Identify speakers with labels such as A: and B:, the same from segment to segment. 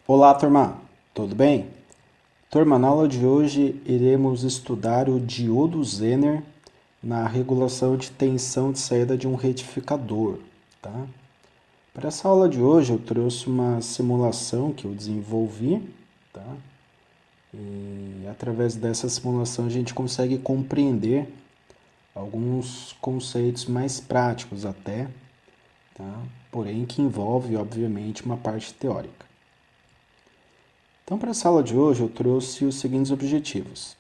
A: Olá, turma, tudo bem? Turma, na aula de hoje iremos estudar o diodo Zener na regulação de tensão de saída de um retificador, tá? Para essa aula de hoje eu trouxe uma simulação que eu desenvolvi, tá? E através dessa simulação a gente consegue compreender alguns conceitos mais práticos até, tá? Porém que envolve, obviamente, uma parte teórica. Então, para essa aula de hoje, eu trouxe os seguintes objetivos.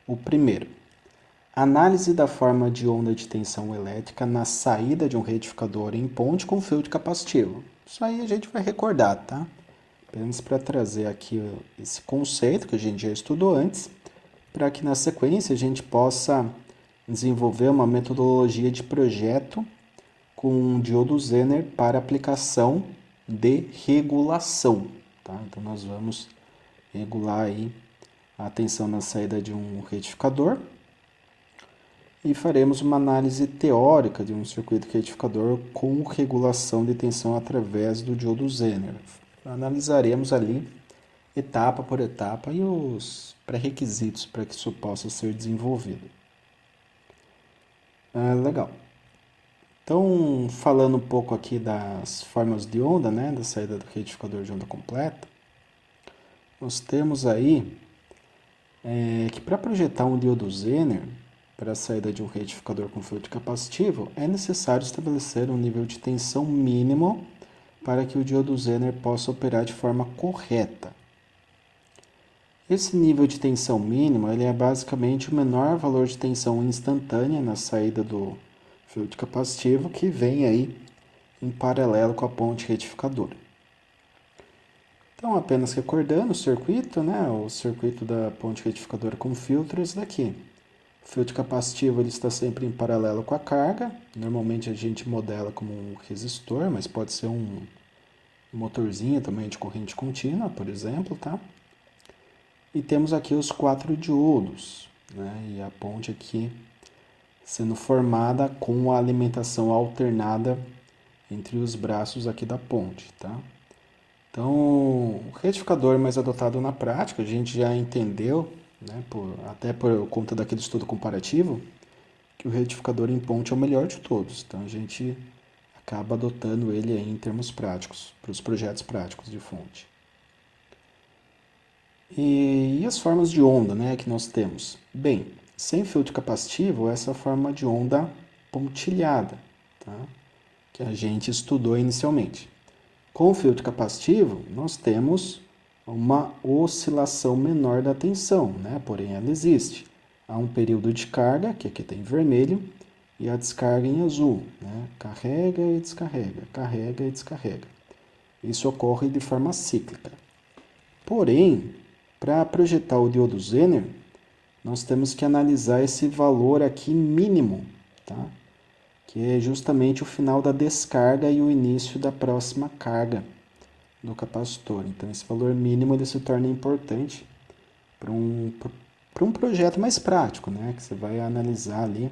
A: O primeiro, análise da forma de onda de tensão elétrica na saída de um retificador em ponte com fio de capacitivo. Isso aí a gente vai recordar, tá? Apenas para trazer aqui esse conceito que a gente já estudou antes, para que na sequência a gente possa desenvolver uma metodologia de projeto com um diodo Zener para aplicação de regulação, tá? Então nós vamos regular aí a tensão na saída de um retificador e faremos uma análise teórica de um circuito retificador com regulação de tensão através do diodo Zener. Analisaremos ali etapa por etapa e os pré-requisitos para que isso possa ser desenvolvido. Legal. Então, falando um pouco aqui das formas de onda, né, da saída do retificador de onda completa, nós temos aí que para projetar um diodo Zener para a saída de um retificador com filtro capacitivo, é necessário estabelecer um nível de tensão mínimo para que o diodo Zener possa operar de forma correta. Esse nível de tensão mínimo ele é basicamente o menor valor de tensão instantânea na saída do filtro capacitivo que vem aí em paralelo com a ponte retificadora. Então, apenas recordando o circuito, né? O circuito da ponte retificadora com filtro é esse daqui. O filtro capacitivo ele está sempre em paralelo com a carga. Normalmente a gente modela como um resistor, mas pode ser um motorzinho também de corrente contínua, por exemplo, tá? E temos aqui os 4 diodos, né? E a ponte aqui sendo formada com a alimentação alternada entre os braços aqui da ponte, tá? Então, o retificador mais adotado na prática, a gente já entendeu, né, até por conta daquele estudo comparativo, que o retificador em ponte é o melhor de todos. Então, a gente acaba adotando ele aí em termos práticos, para os projetos práticos de fonte. E as formas de onda, né, que nós temos? Bem, sem filtro capacitivo, essa forma de onda pontilhada, tá? Que a gente estudou inicialmente. Com o filtro capacitivo, nós temos uma oscilação menor da tensão, né? Porém ela existe. Há um período de carga, que aqui tem vermelho, e a descarga em azul, né? Carrega e descarrega, carrega e descarrega. Isso ocorre de forma cíclica. Porém, para projetar o diodo Zener, nós temos que analisar esse valor aqui mínimo, tá? Que é justamente o final da descarga e o início da próxima carga do capacitor. Então, esse valor mínimo ele se torna importante para um projeto mais prático, né? Que você vai analisar ali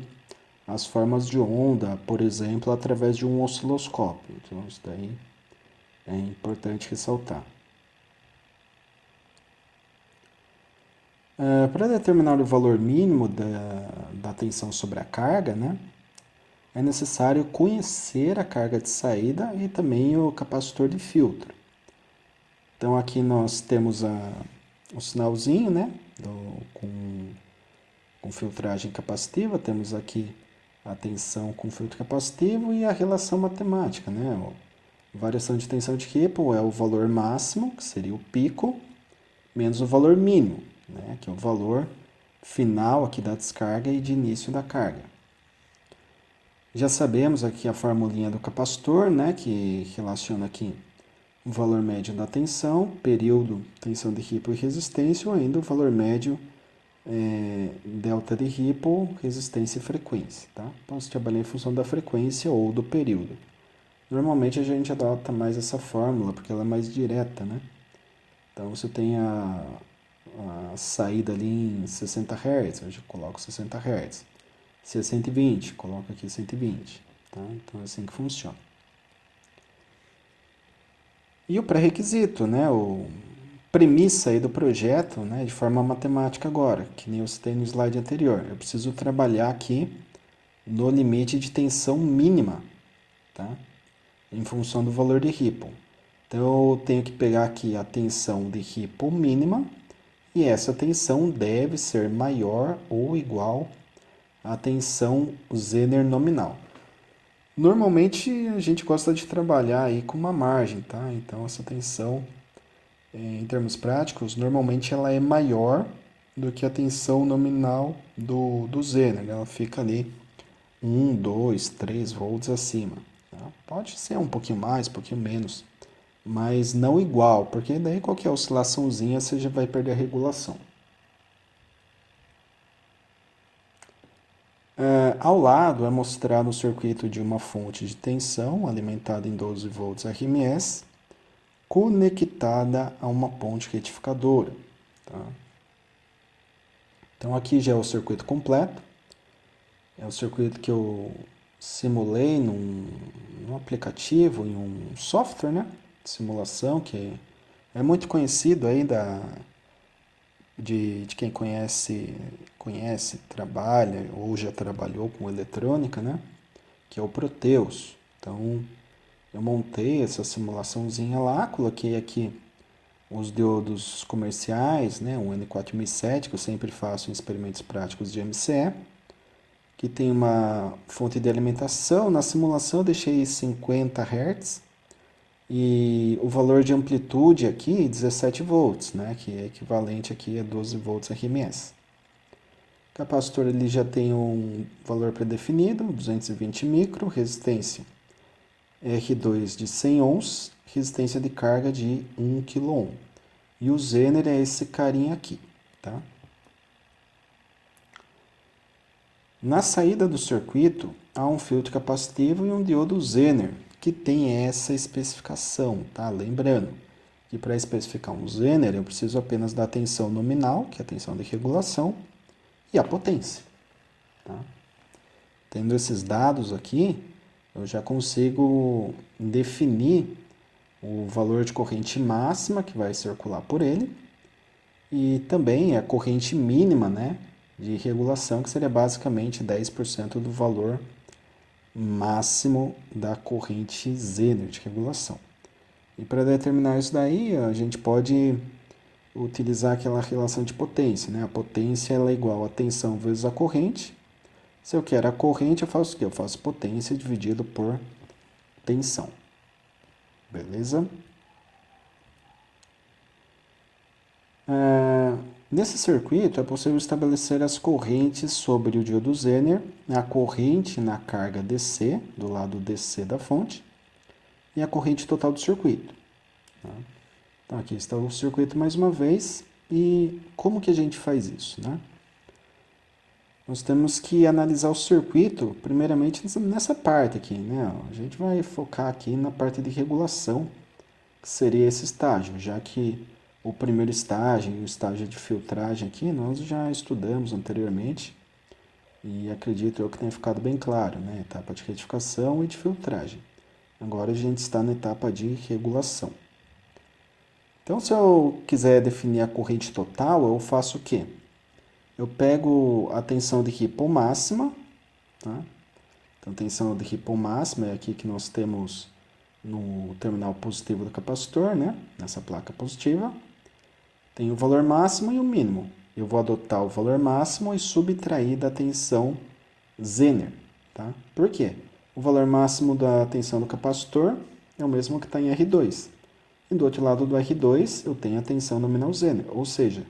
A: as formas de onda, por exemplo, através de um osciloscópio. Então, isso daí é importante ressaltar. Para determinar o valor mínimo da tensão sobre a carga, né, é necessário conhecer a carga de saída e também o capacitor de filtro. Então aqui nós temos o sinalzinho, né, com filtragem capacitiva, temos aqui a tensão com filtro capacitivo e a relação matemática, né, variação de tensão de Ripple é o valor máximo, que seria o pico, menos o valor mínimo, né, que é o valor final aqui da descarga e de início da carga. Já sabemos aqui a formulinha do capacitor, né, que relaciona aqui o valor médio da tensão, período, tensão de Ripple e resistência, ou ainda o valor médio delta de Ripple, resistência e frequência. Tá? Posso trabalhar em função da frequência ou do período. Normalmente a gente adota mais essa fórmula porque ela é mais direta, né? Então você tem a saída ali em 60 Hz, eu já coloco 60 Hz. Se é 120, coloco aqui 120. Tá? Então é assim que funciona. E o pré-requisito, né, o premissa aí do projeto, né, de forma matemática agora, que nem eu citei no slide anterior. Eu preciso trabalhar aqui no limite de tensão mínima, tá? Em função do valor de Ripple. Então eu tenho que pegar aqui a tensão de Ripple mínima e essa tensão deve ser maior ou igual à tensão Zener nominal. Normalmente a gente gosta de trabalhar aí com uma margem, tá? Então essa tensão, em termos práticos, normalmente ela é maior do que a tensão nominal do Zener. Ela fica ali 1, 2, 3 volts acima. Tá? Pode ser um pouquinho mais, um pouquinho menos, mas não igual, porque daí qualquer oscilaçãozinha você já vai perder a regulação. Ao lado é mostrado o circuito de uma fonte de tensão alimentada em 12 volts RMS, conectada a uma ponte retificadora. Tá? Então aqui já é o circuito completo, é o circuito que eu simulei num aplicativo, em um software, né, de simulação que é muito conhecido aí de quem conhece, trabalha ou já trabalhou com eletrônica, né? Que é o Proteus. Então, eu montei essa simulaçãozinha lá, coloquei aqui os diodos comerciais, né? Um N4007, que eu sempre faço em experimentos práticos de MCE, que tem uma fonte de alimentação. Na simulação eu deixei 50 Hz e o valor de amplitude aqui, 17 volts, né, que é equivalente aqui a 12 volts RMS. O capacitor ele já tem um valor pré-definido, 220 micro, resistência R2 de 100 ohms, resistência de carga de 1 kΩ. E o Zener é esse carinha aqui, tá? Na saída do circuito, há um filtro capacitivo e um diodo Zener, que tem essa especificação, tá? Lembrando que para especificar um Zener, eu preciso apenas da tensão nominal, que é a tensão de regulação, e a potência, tá? Tendo esses dados aqui, eu já consigo definir o valor de corrente máxima que vai circular por ele e também a corrente mínima, né, de regulação, que seria basicamente 10% do valor máximo da corrente Zener de regulação. E para determinar isso daí, a gente pode utilizar aquela relação de potência, né? A potência ela é igual a tensão vezes a corrente. Se eu quero a corrente, eu faço o quê? Eu faço potência dividido por tensão. Beleza? Nesse circuito, é possível estabelecer as correntes sobre o diodo Zener, a corrente na carga DC, do lado DC da fonte, e a corrente total do circuito. Tá? Então, aqui está o circuito mais uma vez. E como que a gente faz isso, né? Nós temos que analisar o circuito, primeiramente, nessa parte aqui, né? A gente vai focar aqui na parte de regulação, que seria esse estágio, já que o primeiro estágio e o estágio de filtragem aqui nós já estudamos anteriormente e acredito eu que tenha ficado bem claro, né? Etapa de retificação e de filtragem. Agora a gente está na etapa de regulação. Então, se eu quiser definir a corrente total, eu faço o quê? Eu pego a tensão de Ripple máxima, tá? Então, tensão de Ripple máxima é aqui que nós temos no terminal positivo do capacitor, né? Nessa placa positiva. Tem o valor máximo e o mínimo. Eu vou adotar o valor máximo e subtrair da tensão Zener, tá? Por quê? O valor máximo da tensão do capacitor é o mesmo que está em R2. E do outro lado do R2 eu tenho a tensão nominal Zener, ou seja,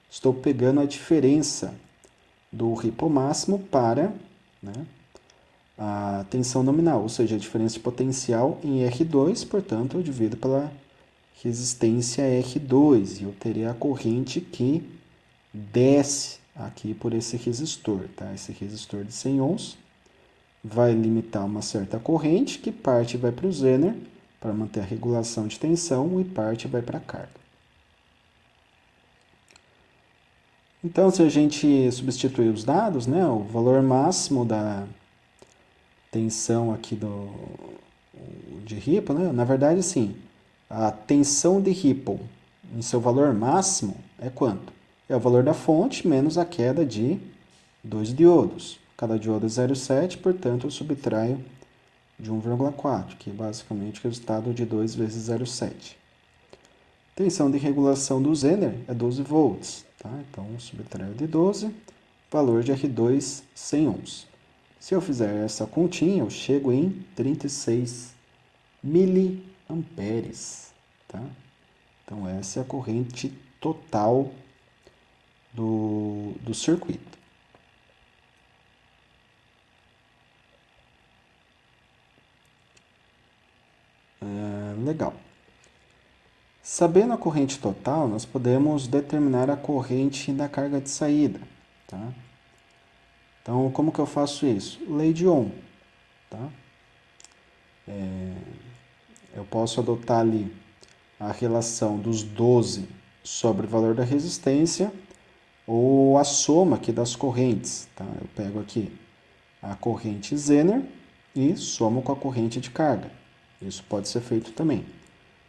A: estou pegando a diferença do Ripple máximo para, né, a tensão nominal, ou seja, a diferença de potencial em R2, portanto eu divido pela resistência R2 e eu terei a corrente que desce aqui por esse resistor, tá? Esse resistor de 100 ohms vai limitar uma certa corrente que parte vai para o Zener para manter a regulação de tensão e parte vai para a carga. Então, se a gente substituir os dados, né, o valor máximo da tensão aqui de Ripple, né, na verdade, sim, A tensão de Ripple em seu valor máximo é quanto? É o valor da fonte menos a queda de 2 diodos. Cada diodo é 0,7, portanto, eu subtraio de 1,4, que é basicamente o resultado de 2 vezes 0,7. Tensão de regulação do Zener é 12 volts. Tá? Então, subtraio de 12, valor de R2, 100 ohms. Se eu fizer essa continha, eu chego em 36 miliamperes. Tá? Então, essa é a corrente total do circuito. Legal. Sabendo a corrente total, nós podemos determinar a corrente da carga de saída. Tá? Então, como que eu faço isso? Lei de Ohm. Tá? Eu posso adotar ali a relação dos 12 sobre o valor da resistência ou a soma aqui das correntes. Tá? Eu pego aqui a corrente Zener e somo com a corrente de carga. Isso pode ser feito também.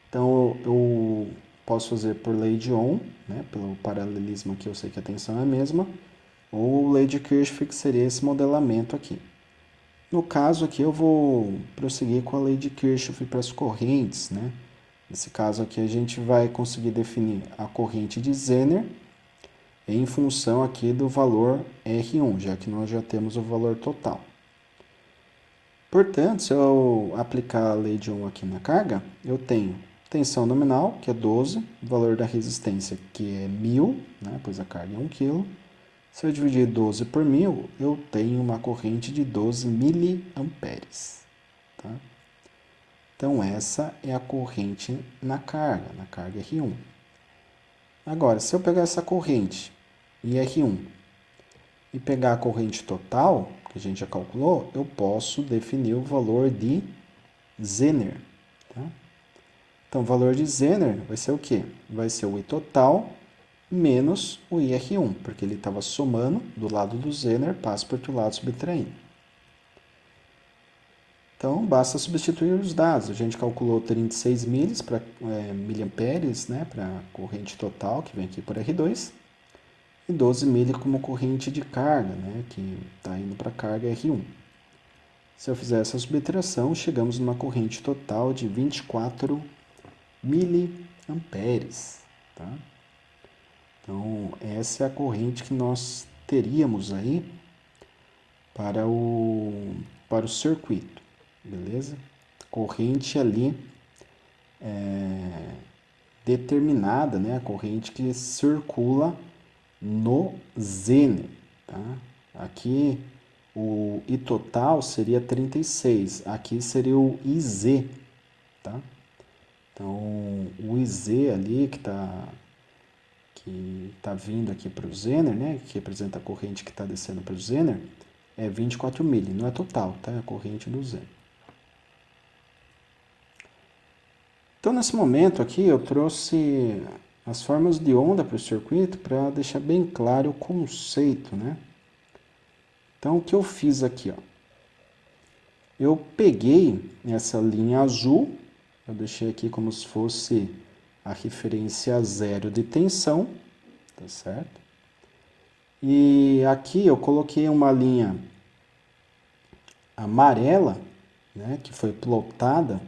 A: Então, eu posso fazer por lei de Ohm, né? Pelo paralelismo aqui eu sei que a tensão é a mesma, ou lei de Kirchhoff, que seria esse modelamento aqui. No caso aqui eu vou prosseguir com a lei de Kirchhoff para as correntes, né? Nesse caso aqui a gente vai conseguir definir a corrente de Zener em função aqui do valor R1, já que nós já temos o valor total. Portanto, se eu aplicar a lei de Ohm aqui na carga, eu tenho tensão nominal, que é 12, o valor da resistência, que é 1000, né, pois a carga é 1 kg. Se eu dividir 12 por 1000, eu tenho uma corrente de 12 miliamperes. Tá? Então, essa é a corrente na carga R1. Agora, se eu pegar essa corrente IR1 e pegar a corrente total, que a gente já calculou, eu posso definir o valor de Zener. Tá? Então, o valor de Zener vai ser o quê? Vai ser o I total menos o IR1, porque ele estava somando do lado do Zener, passa para o outro lado subtraindo. Então, basta substituir os dados. A gente calculou 36 miliamperes, né, para a corrente total, que vem aqui por R2, e 12 mili como corrente de carga, né, que está indo para a carga R1. Se eu fizer essa subtração, chegamos numa corrente total de 24 miliamperes. Tá? Então, essa é a corrente que nós teríamos aí para o circuito, beleza? Corrente ali determinada, né? A corrente que circula no Zener, tá? Aqui o I total seria 36, aqui seria o IZ, tá? Então, o IZ ali que está vindo aqui para o Zener, né, que representa a corrente que está descendo para o Zener, é 24 mili, não é total, tá? É a corrente do Zener. Então, nesse momento aqui, eu trouxe as formas de onda para o circuito para deixar bem claro o conceito, né? Então, o que eu fiz aqui, ó? Eu peguei essa linha azul, eu deixei aqui como se fosse a referência zero de tensão, tá certo? E aqui eu coloquei uma linha amarela, né, que foi plotada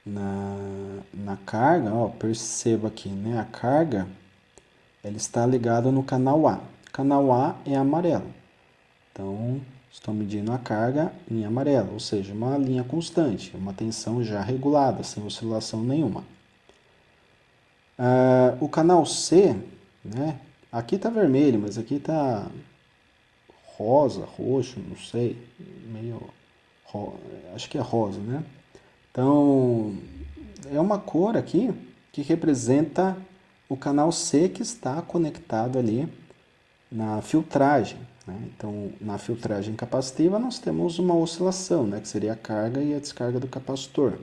A: na carga, ó, perceba aqui, né, a carga ela está ligada no canal A. Canal A é amarelo, então estou medindo a carga em amarelo, ou seja, uma linha constante, uma tensão já regulada, sem oscilação nenhuma. O canal C, né, aqui está vermelho, mas aqui está rosa, roxo, não sei, meio, acho que é rosa, né? Então, é uma cor aqui que representa o canal C que está conectado ali na filtragem, né? Então, na filtragem capacitiva nós temos uma oscilação, né, que seria a carga e a descarga do capacitor,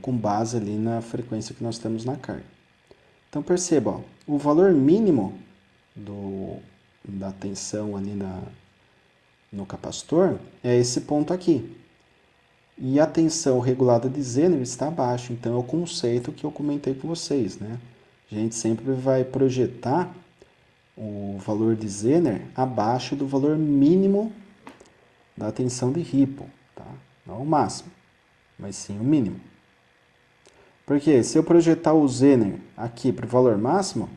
A: com base ali na frequência que nós temos na carga. Então, perceba, ó, o valor mínimo da tensão ali no capacitor é esse ponto aqui. E a tensão regulada de Zener está abaixo, então é o conceito que eu comentei com vocês, né? A gente sempre vai projetar o valor de Zener abaixo do valor mínimo da tensão de Ripple, tá? Não o máximo, mas sim o mínimo. Porque se eu projetar o Zener aqui para o valor máximo,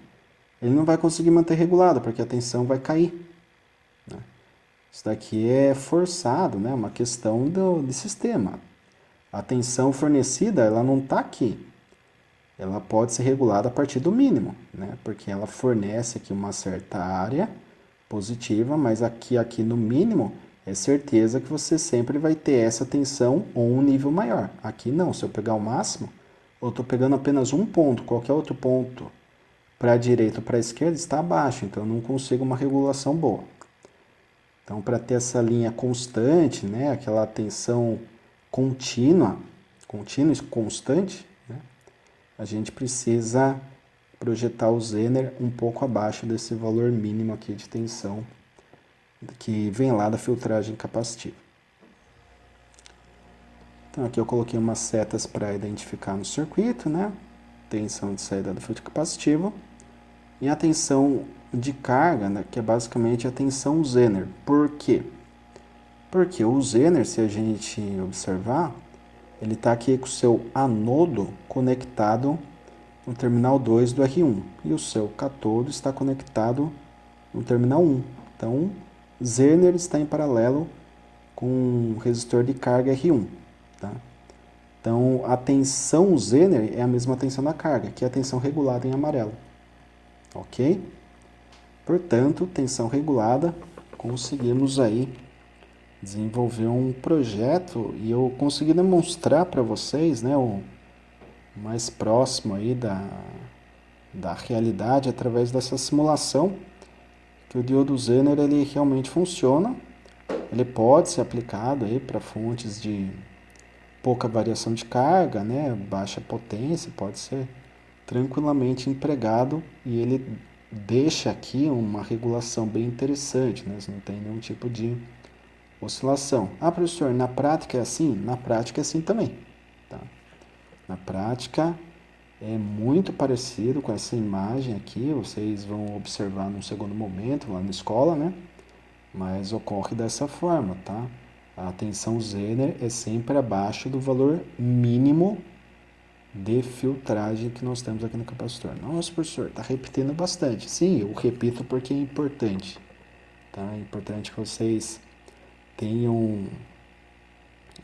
A: ele não vai conseguir manter regulado, porque a tensão vai cair, né? Isso daqui é forçado, né? Uma questão de sistema. A tensão fornecida, ela não está aqui. Ela pode ser regulada a partir do mínimo, né? Porque ela fornece aqui uma certa área positiva, mas aqui no mínimo é certeza que você sempre vai ter essa tensão ou um nível maior. Aqui não, se eu pegar o máximo, eu estou pegando apenas um ponto, qualquer outro ponto para a direita ou para a esquerda está abaixo, então eu não consigo uma regulação boa. Então, para ter essa linha constante, né, aquela tensão contínua e constante, né, a gente precisa projetar o Zener um pouco abaixo desse valor mínimo aqui de tensão que vem lá da filtragem capacitiva. Então, aqui eu coloquei umas setas para identificar no circuito, né, tensão de saída do filtro capacitivo, e a tensão de carga, né, que é basicamente a tensão Zener. Por quê? Porque o Zener, se a gente observar, ele está aqui com o seu anodo conectado no terminal 2 do R1 e o seu catodo está conectado no terminal 1. Então, Zener está em paralelo com o resistor de carga R1. Tá? Então, a tensão Zener é a mesma tensão da carga, que é a tensão regulada em amarelo. Ok? Portanto, tensão regulada, conseguimos aí desenvolver um projeto e eu consegui demonstrar para vocês, né, o mais próximo aí da realidade através dessa simulação, que o diodo Zener ele realmente funciona, ele pode ser aplicado aí para fontes de pouca variação de carga, né, baixa potência, pode ser tranquilamente empregado e ele deixa aqui uma regulação bem interessante, né, não tem nenhum tipo de oscilação. Ah, professor, na prática é assim? Na prática é assim também. Tá? Na prática é muito parecido com essa imagem aqui, vocês vão observar num segundo momento lá na escola, né? Mas ocorre dessa forma, tá? A tensão Zener é sempre abaixo do valor mínimo de filtragem que nós temos aqui no capacitor. Nossa, professor, está repetindo bastante. Sim, eu repito porque é importante. Tá? É importante que vocês tenham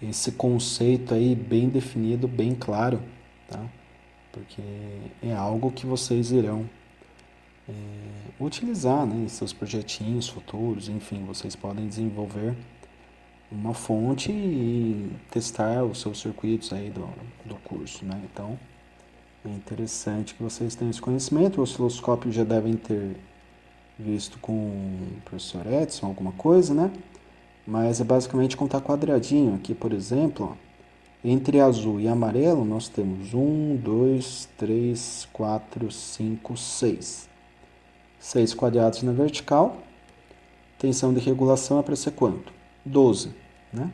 A: esse conceito aí bem definido, bem claro, tá? Porque é algo que vocês irão utilizar, né, em seus projetinhos futuros, enfim, vocês podem desenvolver uma fonte e testar os seus circuitos aí do curso, né? Então, é interessante que vocês tenham esse conhecimento. O osciloscópio já devem ter visto com o professor Edson alguma coisa, né? Mas é basicamente contar quadradinho. Aqui, por exemplo, ó, entre azul e amarelo, nós temos 1, 2, 3, 4, 5, 6. 6 quadrados na vertical. Tensão de regulação é para ser quanto? 12, né?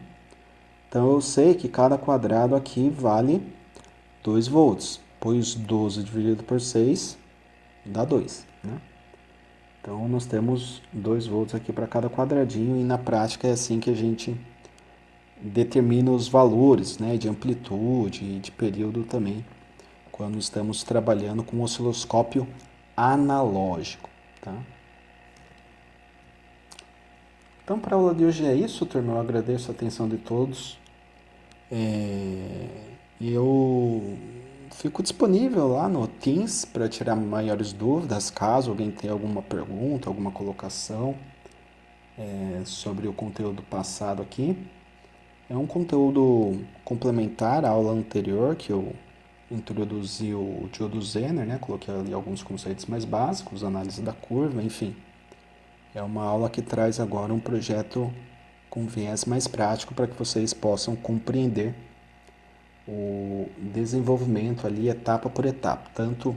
A: Então, eu sei que cada quadrado aqui vale 2 volts, pois 12 dividido por 6 dá 2, né? Então, nós temos 2 volts aqui para cada quadradinho e na prática é assim que a gente determina os valores, né, de amplitude e de período também, quando estamos trabalhando com um osciloscópio analógico. Tá? Então, para a aula de hoje é isso, turma. Eu agradeço a atenção de todos. Eu fico disponível lá no Teams para tirar maiores dúvidas, caso alguém tenha alguma pergunta, alguma colocação sobre o conteúdo passado aqui. É um conteúdo complementar à aula anterior, que eu introduzi o diodo Zener, né? Coloquei ali alguns conceitos mais básicos, análise da curva, enfim. É uma aula que traz agora um projeto com viés mais prático para que vocês possam compreender o desenvolvimento ali etapa por etapa, tanto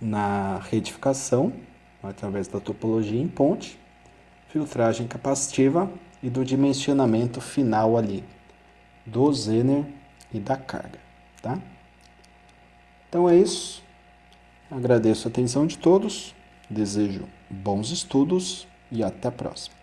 A: na retificação, através da topologia em ponte, filtragem capacitiva e do dimensionamento final ali, do Zener e da carga, tá? Então é isso. Agradeço a atenção de todos, desejo bons estudos e até a próxima.